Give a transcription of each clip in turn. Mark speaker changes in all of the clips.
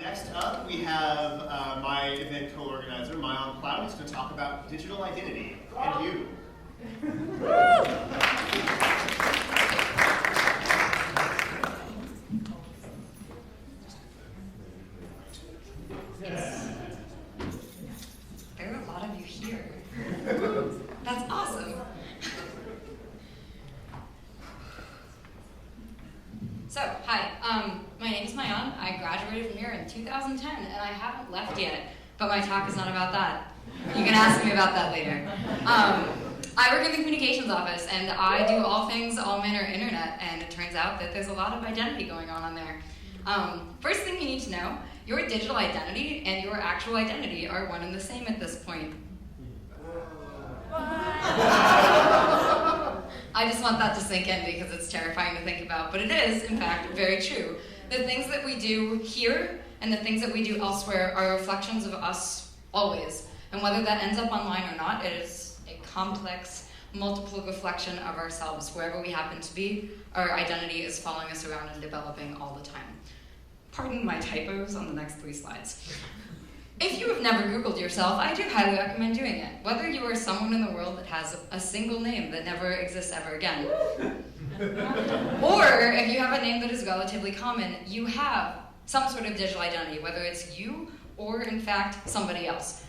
Speaker 1: Next up, we have my event co-organizer, Plaut, who's going to talk about digital identity and you.
Speaker 2: There are a lot of you here. That's awesome. So, hi, my name is Mayan. I graduated from here in 2010, and I haven't left yet, but my talk is not about that. You can ask me about that later. I work in the communications office, and I do all things all manner internet, and it turns out that there's a lot of identity going on there. First thing you need to know, your digital identity and your actual identity are one and the same at this point. I just want that to sink in because it's terrifying to think about, but it is, in fact, very true. The things that we do here and the things that we do elsewhere are reflections of us always. And whether that ends up online or not, it is a complex, multiple reflection of ourselves. Wherever we happen to be, our identity is following us around and developing all the time. Pardon my typos on the next 3 slides. If you have never Googled yourself, I do highly recommend doing it. Whether you are someone in the world that has a single name that never exists ever again, or if you have a name that is relatively common, you have some sort of digital identity, whether it's you or, in fact, somebody else.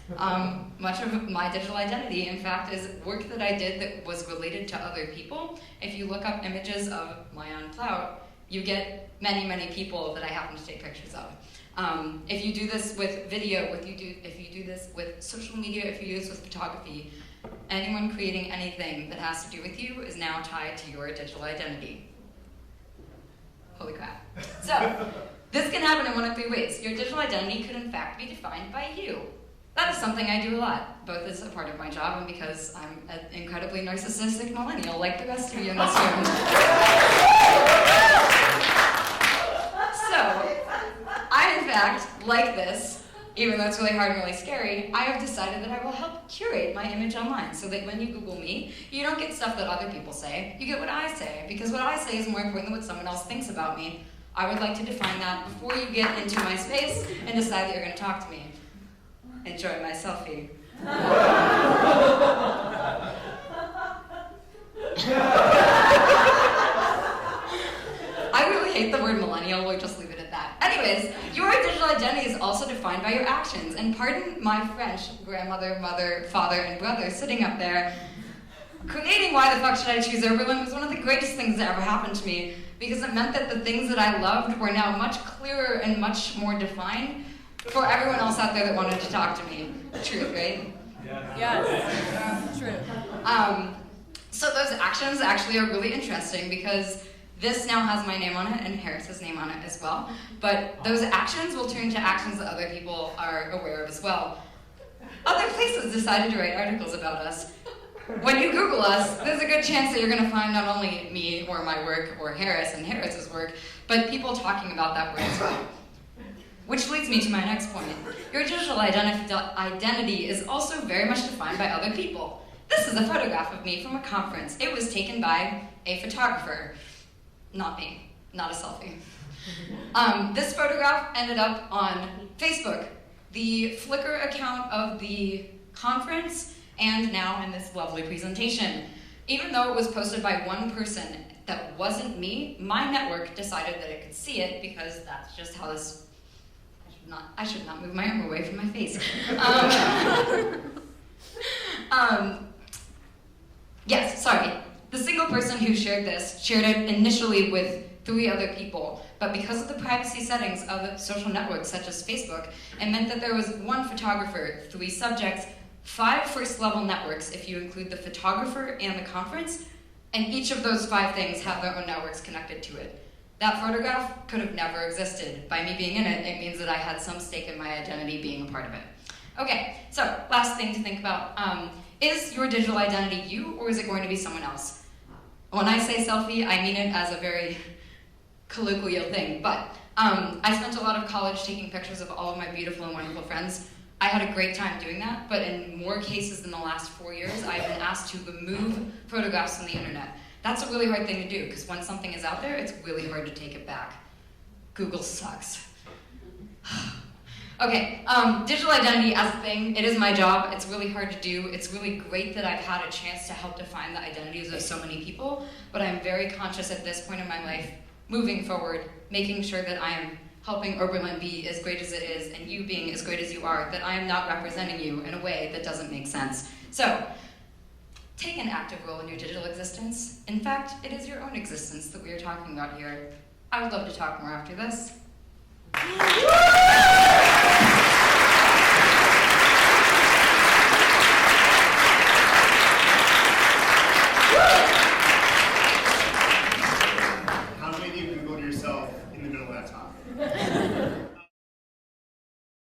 Speaker 2: Much of my digital identity, in fact, is work that I did that was related to other people. If you look up images of Mayan Plaut, you get many, many people that I happen to take pictures of. If you do this with video, if you do this with social media, if you do this with photography, anyone creating anything that has to do with you is now tied to your digital identity. Holy crap. So, this can happen in one of 3 ways. Your digital identity could in fact be defined by you. That is something I do a lot, both as a part of my job and because I'm an incredibly narcissistic millennial like the rest of you in this room. So, I, in fact, like this, even though it's really hard and really scary, I have decided that I will help curate my image online so that when you Google me, you don't get stuff that other people say, you get what I say, because what I say is more important than what someone else thinks about me. I would like to define that before you get into my space and decide that you're going to talk to me. Enjoy my selfie. I really hate the word millennial, we'll just leave it at that. Anyways, your digital identity is also defined by your actions, and pardon my French, grandmother, mother, father, and brother sitting up there, creating Why the Fuck Should I Choose Everyone was one of the greatest things that ever happened to me, because it meant that the things that I loved were now much clearer and much more defined for everyone else out there that wanted to talk to me. Truth, right?
Speaker 3: Yes. True.
Speaker 2: So those actions actually are really interesting because this now has my name on it and Harris's name on it as well. But those actions will turn to actions that other people are aware of as well. Other places decided to write articles about us. When you Google us, there's a good chance that you're going to find not only me or my work or Harris and Harris's work, but people talking about that work as well. Which leads me to my next point. Your digital identity is also very much defined by other people. This is a photograph of me from a conference. It was taken by a photographer. Not me, not a selfie. This photograph ended up on Facebook, the Flickr account of the conference, and now in this lovely presentation. Even though it was posted by one person that wasn't me, my network decided that it could see it because that's just how this... I should not move my arm away from my face. Yes, sorry. The single person who shared this shared it initially with 3 other people, but because of the privacy settings of social networks such as Facebook, it meant that there was 1 photographer, 3 subjects, 5 first-level networks if you include the photographer and the conference, and each of those 5 things have their own networks connected to it. That photograph could have never existed. By me being in it, it means that I had some stake in my identity being a part of it. Okay, so last thing to think about. Is your digital identity you, or is it going to be someone else? When I say selfie, I mean it as a very colloquial thing, but I spent a lot of college taking pictures of all of my beautiful and wonderful friends. I had a great time doing that, but in more cases than the last 4 years, I've been asked to remove photographs from the internet. That's a really hard thing to do, because when something is out there, it's really hard to take it back. Google sucks. Okay, digital identity as a thing, it is my job. It's really hard to do. It's really great that I've had a chance to help define the identities of so many people, but I'm very conscious at this point in my life, moving forward, making sure that I am helping Oberlin be as great as it is, and you being as great as you are, that I am not representing you in a way that doesn't make sense. So, take an active role in your digital existence. In fact, it is your own existence that we are talking about here. I would love to talk more after this.